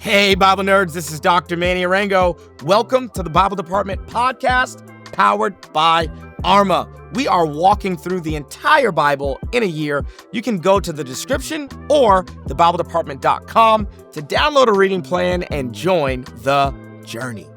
Hey, Bible nerds, this is Dr. Manny Arango. Welcome to the Bible Department podcast, powered by Arma. We are walking through the entire Bible in a year. You can go to the description or thebibledepartment.com to download a reading plan and join the journey.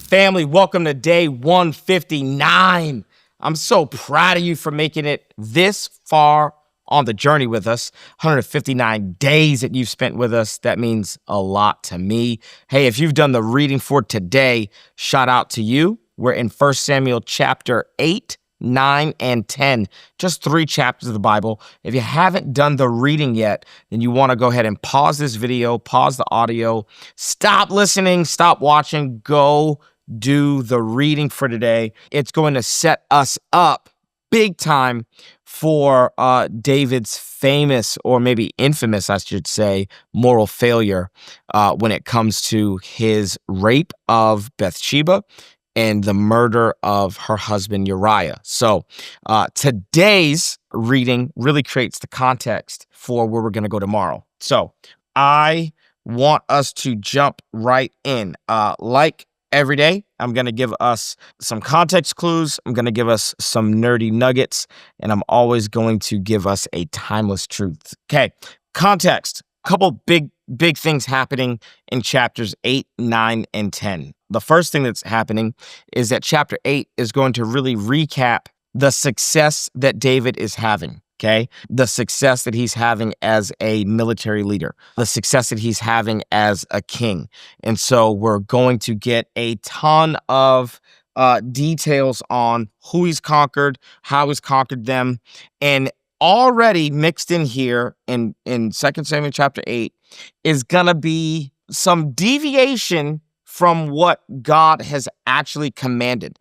Family, welcome to day 159. I'm so proud of you for making it this far on the journey with us. 159 days that you've spent with us. That means a lot to me. Hey, if you've done the reading for today, shout out to you. We're in 1 Samuel chapter 8, 9, and 10. Just 3 chapters of the Bible. If you haven't done the reading yet, then you want to go ahead and pause this video, pause the audio, stop listening, stop watching, go do the reading for today. It's going to set us up big time for David's famous, or maybe infamous, I should say, moral failure when it comes to his rape of Bathsheba and the murder of her husband Uriah. So today's reading really creates the context for where we're going to go tomorrow. So I want us to jump right in. Like every day, I'm going to give us some context clues. I'm going to give us some nerdy nuggets, and I'm always going to give us a timeless truth. Okay, context. A couple big things happening in chapters 8, 9, and 10. The first thing that's happening is that chapter 8 is going to really recap the success that David is having. Okay, the success that he's having as a military leader, the success that he's having as a king. And so we're going to get a ton of details on who he's conquered, how he's conquered them. And already mixed in here in 2 Samuel chapter 8 is going to be some deviation from what God has actually commanded.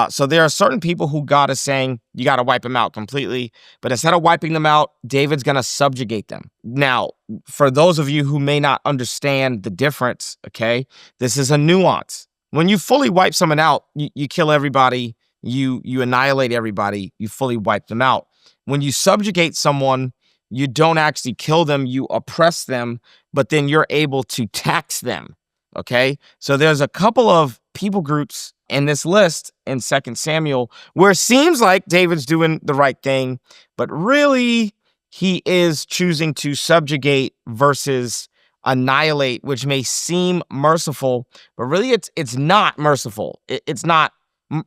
So there are certain people who God is saying, you got to wipe them out completely. But instead of wiping them out, David's going to subjugate them. Now, for those of you who may not understand the difference, okay, this is a nuance. When you fully wipe someone out, you kill everybody, you annihilate everybody, you fully wipe them out. When you subjugate someone, you don't actually kill them, you oppress them, but then you're able to tax them. Okay, so there's a couple of people groups in this list in 2 Samuel where it seems like David's doing the right thing, but really he is choosing to subjugate versus annihilate, which may seem merciful, but really it's not merciful. It's not.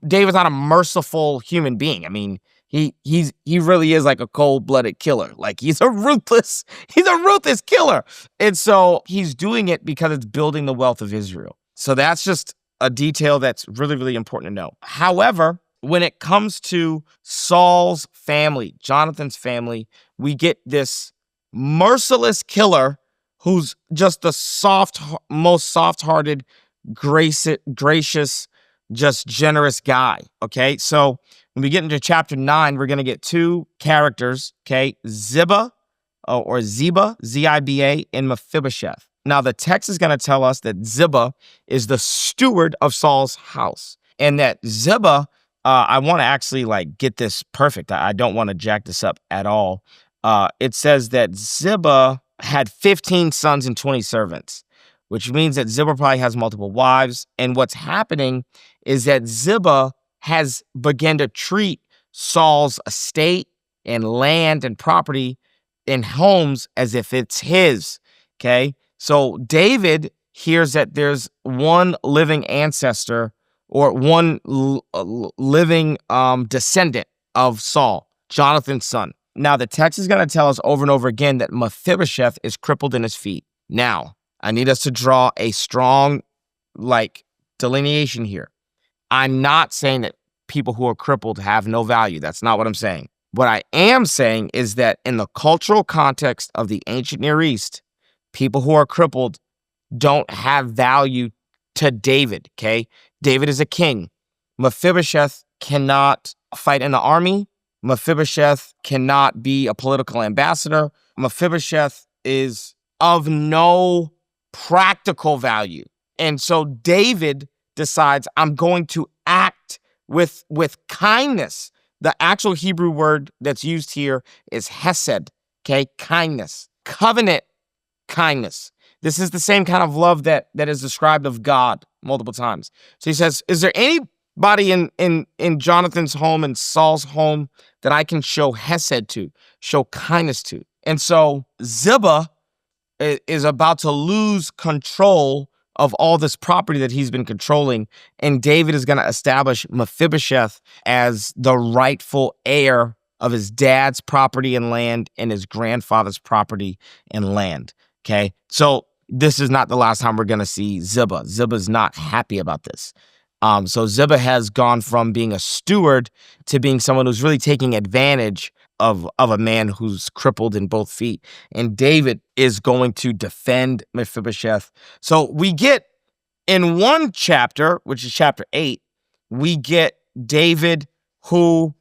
David's not a merciful human being. I mean, he really is like a cold-blooded killer. Like he's a ruthless killer. And so he's doing it because it's building the wealth of Israel. So that's just a detail that's really, really important to know. However, when it comes to Saul's family, Jonathan's family, we get this merciless killer who's just the most soft-hearted, gracious, just generous guy. Okay, so when we get into chapter 9, we're going to get 2 characters, okay? Zeba, Z-I-B-A, and Mephibosheth. Now, the text is going to tell us that Zeba is the steward of Saul's house. And that Zeba, I want to actually get this perfect. I don't want to jack this up at all. It says that Zeba had 15 sons and 20 servants, which means that Zeba probably has multiple wives. And what's happening is that Zeba has begun to treat Saul's estate and land and property and homes as if it's his, okay? So David hears that there's one living ancestor or one living descendant of Saul, Jonathan's son. Now, the text is going to tell us over and over again that Mephibosheth is crippled in his feet. Now, I need us to draw a strong, delineation here. I'm not saying that people who are crippled have no value. That's not what I'm saying. What I am saying is that in the cultural context of the ancient Near East, people who are crippled don't have value to David, okay? David is a king. Mephibosheth cannot fight in the army. Mephibosheth cannot be a political ambassador. Mephibosheth is of no practical value. And so David decides, I'm going to act with kindness The actual Hebrew word that's used here is hesed, okay? Kindness, covenant kindness. This is the same kind of love that is described of God multiple times. So he says, is there anybody in Jonathan's home and Saul's home that I can show hesed to, show kindness to? And so Zeba is about to lose control of all this property that he's been controlling, and David is going to establish Mephibosheth as the rightful heir of his dad's property and land and his grandfather's property and land. Okay, so this is not the last time we're going to see Zeba. Zeba's not happy about this. So Zeba has gone from being a steward to being someone who's really taking advantage of a man who's crippled in both feet. And David is going to defend Mephibosheth. So we get in one chapter, which is chapter 8, we get David who,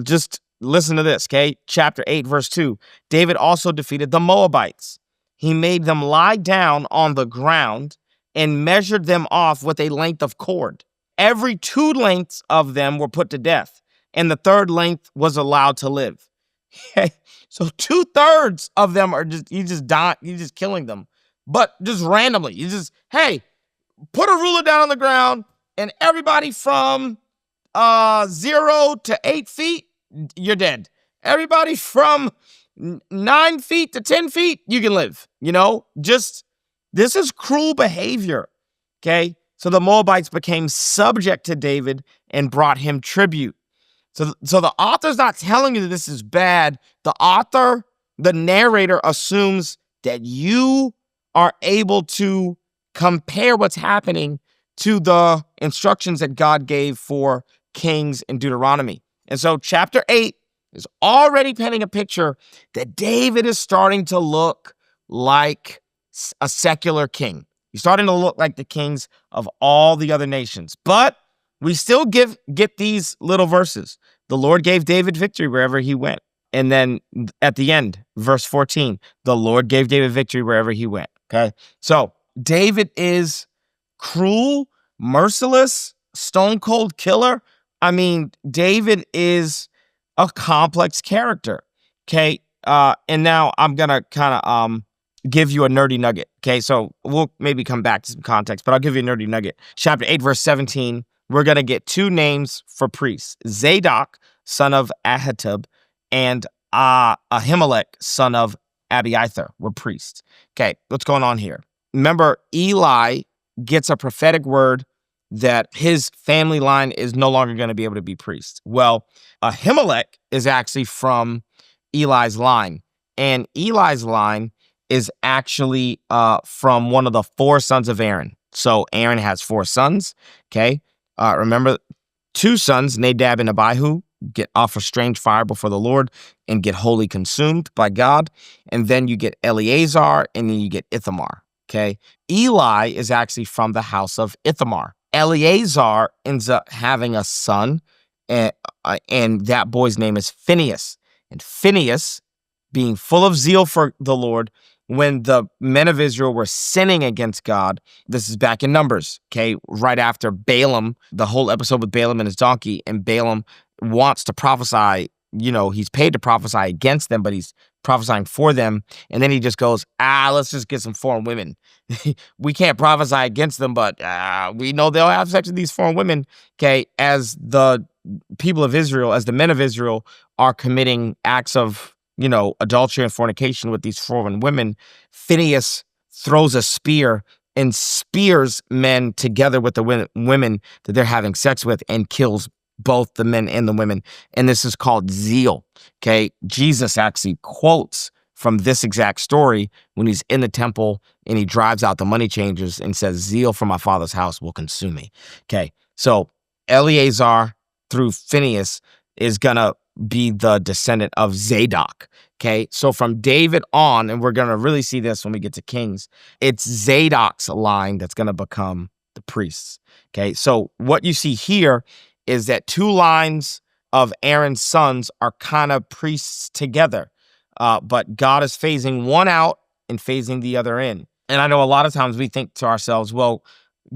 just listen to this, okay? Chapter 8, verse 2. David also defeated the Moabites. He made them lie down on the ground and measured them off with a length of cord. Every 2 lengths of them were put to death, and the 3rd length was allowed to live. So 2/3 of them are you just killing them, but just randomly. You just, hey, put a ruler down on the ground, and everybody from 0 to 8 feet, you're dead. Everybody from 9 feet to 10 feet, you can live. This is cruel behavior. Okay, so the Moabites became subject to David and brought him tribute. So the author's not telling you that this is bad. The narrator assumes that you are able to compare what's happening to the instructions that God gave for kings in Deuteronomy. And so chapter 8 is already painting a picture that David is starting to look like a secular king. He's starting to look like the kings of all the other nations. But we still get these little verses. The Lord gave David victory wherever he went. And then at the end, verse 14, the Lord gave David victory wherever he went. Okay. So David is cruel, merciless, stone cold killer. I mean, David is a complex character. Okay. And now I'm going to kind of give you a nerdy nugget. Okay. So we'll maybe come back to some context, but I'll give you a nerdy nugget. Chapter 8, verse 17. We're going to get 2 names for priests. Zadok, son of Ahitub, and Ahimelech, son of Abiathar, were priests. Okay, what's going on here? Remember, Eli gets a prophetic word that his family line is no longer going to be able to be priests. Well, Ahimelech is actually from Eli's line, and Eli's line is actually from one of the 4 sons of Aaron. So Aaron has 4 sons, okay? Remember, 2 sons, Nadab and Abihu, offer strange fire before the Lord and get wholly consumed by God. And then you get Eleazar, and then you get Ithamar, okay? Eli is actually from the house of Ithamar. Eleazar ends up having a son, and that boy's name is Phinehas. And Phinehas, being full of zeal for the Lord, when the men of Israel were sinning against God, this is back in Numbers, okay, right after Balaam, the whole episode with Balaam and his donkey, and Balaam wants to prophesy, he's paid to prophesy against them, but he's prophesying for them, and then he just goes, let's just get some foreign women. We can't prophesy against them, but we know they'll have sex with these foreign women, okay, as the people of Israel, as the men of Israel are committing acts of adultery and fornication with these foreign women. Phinehas throws a spear and spears men together with the women that they're having sex with and kills both the men and the women. And this is called zeal. Okay. Jesus actually quotes from this exact story when he's in the temple and he drives out the money changers and says, zeal for my father's house will consume me. Okay. So Eleazar through Phinehas is going to be the descendant of Zadok. Okay, so from David on, and we're going to really see this when we get to Kings, it's Zadok's line that's going to become the priests. Okay, so what you see here is that 2 lines of Aaron's sons are kind of priests together, but God is phasing one out and phasing the other in. And I know a lot of times we think to ourselves, well,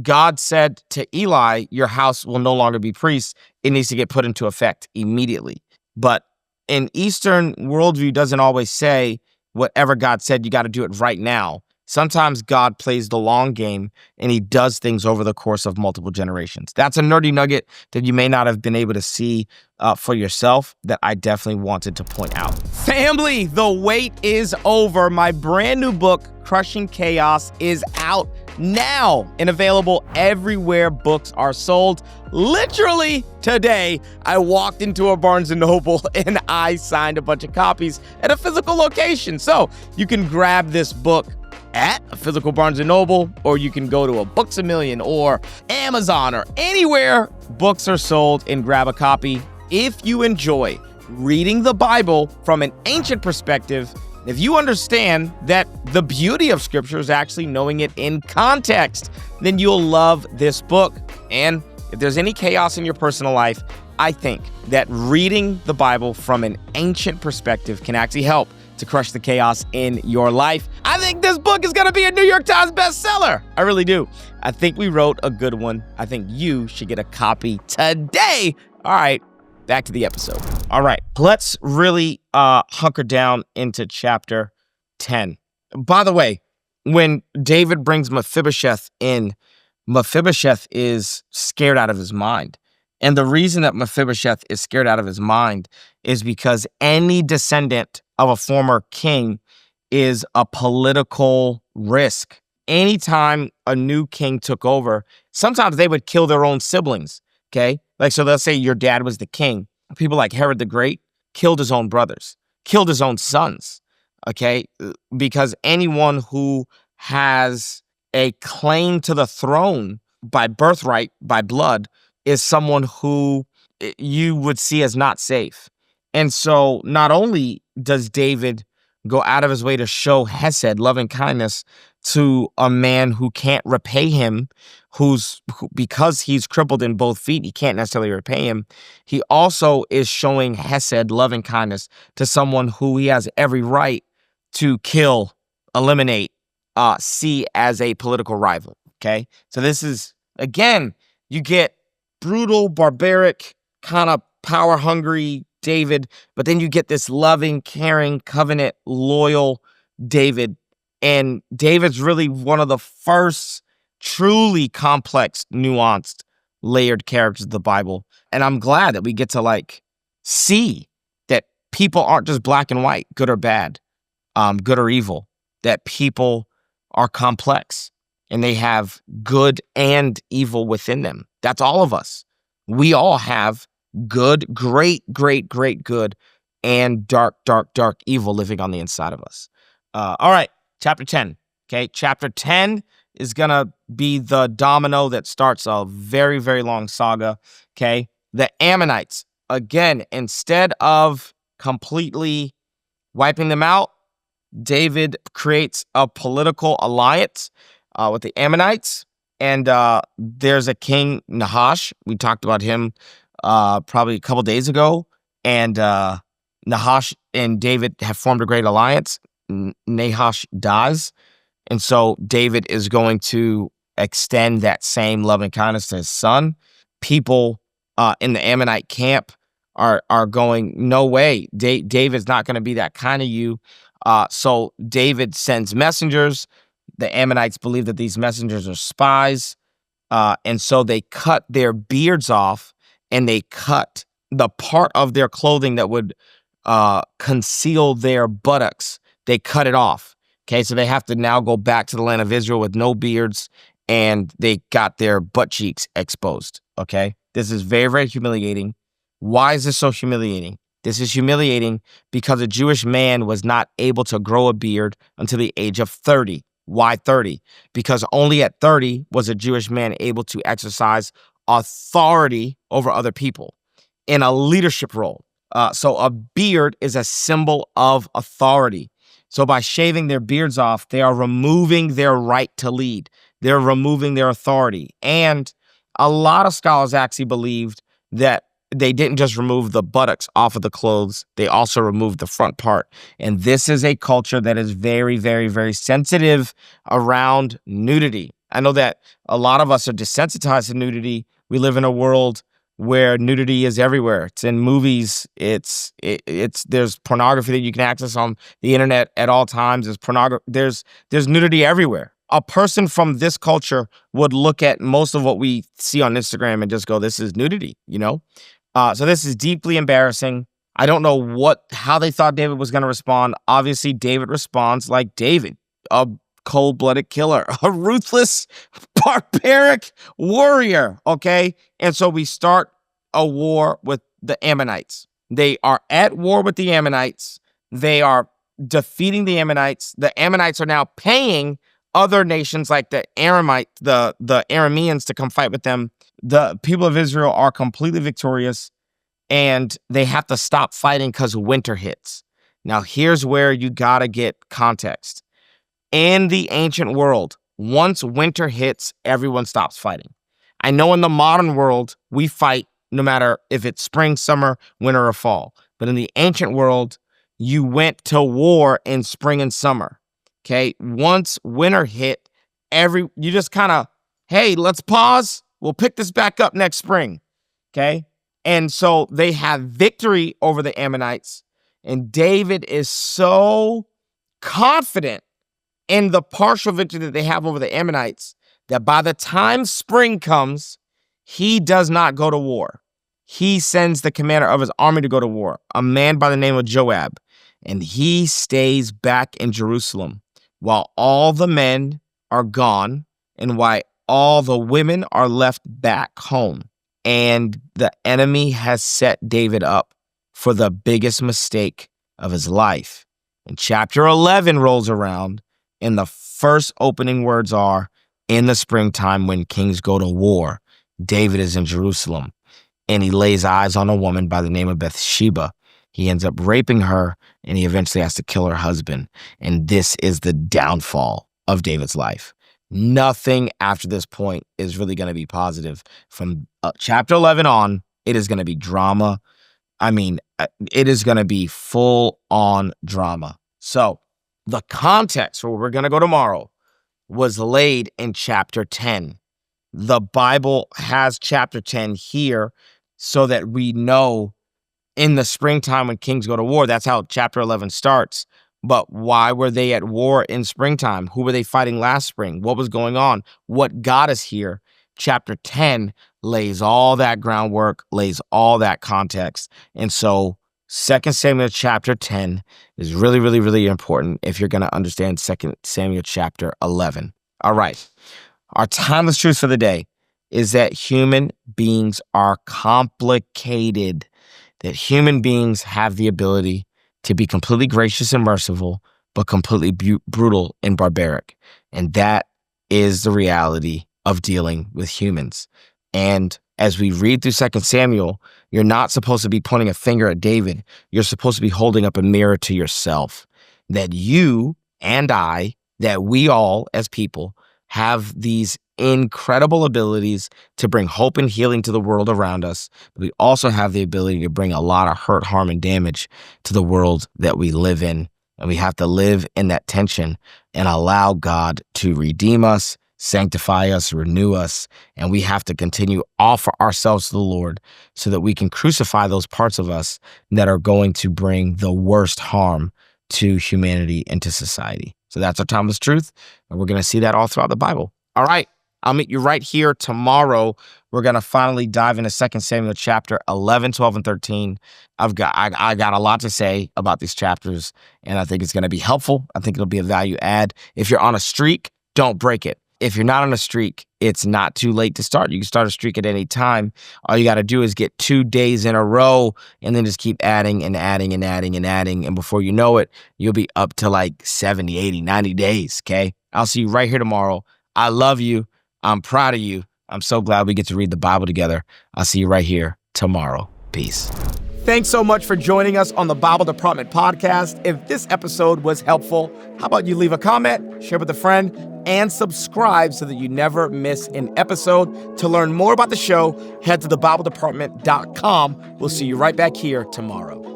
God said to Eli, your house will no longer be priests. It needs to get put into effect immediately. But an Eastern worldview doesn't always say whatever God said, you got to do it right now. Sometimes God plays the long game and he does things over the course of multiple generations. That's a nerdy nugget that you may not have been able to see for yourself that I definitely wanted to point out. Family, the wait is over. My brand new book, Crushing Chaos, is out now and available everywhere books are sold. Literally today, I walked into a Barnes & Noble and I signed a bunch of copies at a physical location. So you can grab this book at a physical Barnes & Noble, or you can go to a Books A Million or Amazon or anywhere books are sold and grab a copy. If you enjoy reading the Bible from an ancient perspective, if you understand that the beauty of Scripture is actually knowing it in context, then you'll love this book. And if there's any chaos in your personal life, I think that reading the Bible from an ancient perspective can actually help to crush the chaos in your life. I think this book is going to be a New York Times bestseller. I really do. I think we wrote a good one. I think you should get a copy today. All right, back to the episode. All right, let's really hunker down into chapter 10. By the way, when David brings Mephibosheth in, Mephibosheth is scared out of his mind. And the reason that Mephibosheth is scared out of his mind is because any descendant of a former king is a political risk. Anytime a new king took over, sometimes they would kill their own siblings, okay? Like, so let's say your dad was the king. People like Herod the Great killed his own brothers, killed his own sons, okay? Because anyone who has a claim to the throne by birthright, by blood, is someone who you would see as not safe. And so not only does David go out of his way to show hesed, loving kindness, to a man who can't repay him, because he's crippled in both feet, he can't necessarily repay him. He also is showing hesed, loving kindness, to someone who he has every right to kill, eliminate, see as a political rival, okay? So this is, again, you get brutal, barbaric, kind of power-hungry David, but then you get this loving, caring, covenant, loyal David. And David's really one of the first truly complex, nuanced, layered characters of the Bible. And I'm glad that we get to see that people aren't just black and white, good or bad, good or evil, that people are complex and they have good and evil within them. That's all of us. We all have good, great, great, great good, and dark, dark, dark evil living on the inside of us. All right, chapter 10. Okay, chapter 10 is going to be the domino that starts a very, very long saga. Okay, the Ammonites, again, instead of completely wiping them out, David creates a political alliance with the Ammonites. And there's a king, Nahash. We talked about him probably a couple days ago. And Nahash and David have formed a great alliance. Nahash dies. And so David is going to extend that same loving kindness to his son. People in the Ammonite camp are going, no way, David's not going to be that kind of you. So David sends messengers. The Ammonites believe that these messengers are spies. And so they cut their beards off and they cut the part of their clothing that would conceal their buttocks. They cut it off. Okay, so they have to now go back to the land of Israel with no beards, and they got their butt cheeks exposed. Okay, this is very, very humiliating. Why is this so humiliating? This is humiliating because a Jewish man was not able to grow a beard until the age of 30. Why 30? Because only at 30 was a Jewish man able to exercise authority over other people in a leadership role. So a beard is a symbol of authority. So by shaving their beards off, they are removing their right to lead. They're removing their authority. And a lot of scholars actually believed that they didn't just remove the buttocks off of the clothes, they also removed the front part. And this is a culture that is very, very, very sensitive around nudity. I know that a lot of us are desensitized to nudity. We live in a world where nudity is everywhere. It's in movies. There's pornography that you can access on the internet at all times. There's nudity everywhere. A person from this culture would look at most of what we see on Instagram and just go, "This is nudity," you know? So this is deeply embarrassing. I don't know how they thought David was going to respond. Obviously, David responds like David, a cold-blooded killer, a ruthless, barbaric warrior, okay? And so we start a war with the Ammonites. They are at war with the Ammonites. They are defeating the Ammonites. The Ammonites are now paying other nations like the Arameans to come fight with them. The people of Israel are completely victorious, and they have to stop fighting because winter hits. Now, here's where you gotta get context. In the ancient world, once winter hits, everyone stops fighting. I know in the modern world, we fight no matter if it's spring, summer, winter, or fall. But in the ancient world, you went to war in spring and summer. Okay? Once winter hit, you just kind of, hey, let's pause. We'll pick this back up next spring. Okay? And so they have victory over the Ammonites. And David is so confident in the partial victory that they have over the Ammonites that by the time spring comes, he does not go to war. He sends the commander of his army to go to war, a man by the name of Joab, and he stays back in Jerusalem while all the men are gone and while all the women are left back home. And the enemy has set David up for the biggest mistake of his life. And chapter 11 rolls around, and the first opening words are, in the springtime when kings go to war, David is in Jerusalem, and he lays eyes on a woman by the name of Bathsheba. He ends up raping her, and he eventually has to kill her husband. And this is the downfall of David's life. Nothing after this point is really going to be positive. From chapter 11 on, it is going to be drama. I mean, it is going to be full-on drama. So the context for where we're going to go tomorrow was laid in chapter 10. The Bible has chapter 10 here so that we know in the springtime when kings go to war, that's how chapter 11 starts. But why were they at war in springtime? Who were they fighting last spring? What was going on? What got us here? Chapter 10 lays all that groundwork, lays all that context. And so 2 Samuel chapter 10 is really, really, really important if you're going to understand 2 Samuel chapter 11. All right. Our timeless truth for the day is that human beings are complicated, that human beings have the ability to be completely gracious and merciful, but completely brutal and barbaric. And that is the reality of dealing with humans. And as we read through 2 Samuel, you're not supposed to be pointing a finger at David. You're supposed to be holding up a mirror to yourself. That you and I, that we all as people have these incredible abilities to bring hope and healing to the world around us. But we also have the ability to bring a lot of hurt, harm, and damage to the world that we live in. And we have to live in that tension and allow God to redeem us, sanctify us, renew us, and we have to continue to offer ourselves to the Lord so that we can crucify those parts of us that are going to bring the worst harm to humanity and to society. So that's our timeless truth, and we're going to see that all throughout the Bible. All right, I'll meet you right here tomorrow. We're going to finally dive into 2 Samuel chapter 11, 12, and 13. I got a lot to say about these chapters, and I think it's going to be helpful. I think it'll be a value add. If you're on a streak, don't break it. If you're not on a streak, it's not too late to start. You can start a streak at any time. All you got to do is get 2 days in a row and then just keep adding and adding and adding and adding. And before you know it, you'll be up to like 70, 80, 90 days, okay? I'll see you right here tomorrow. I love you. I'm proud of you. I'm so glad we get to read the Bible together. I'll see you right here tomorrow. Peace. Thanks so much for joining us on the Bible Department podcast. If this episode was helpful, how about you leave a comment, share with a friend, and subscribe so that you never miss an episode. To learn more about the show, head to thebibledepartment.com. We'll see you right back here tomorrow.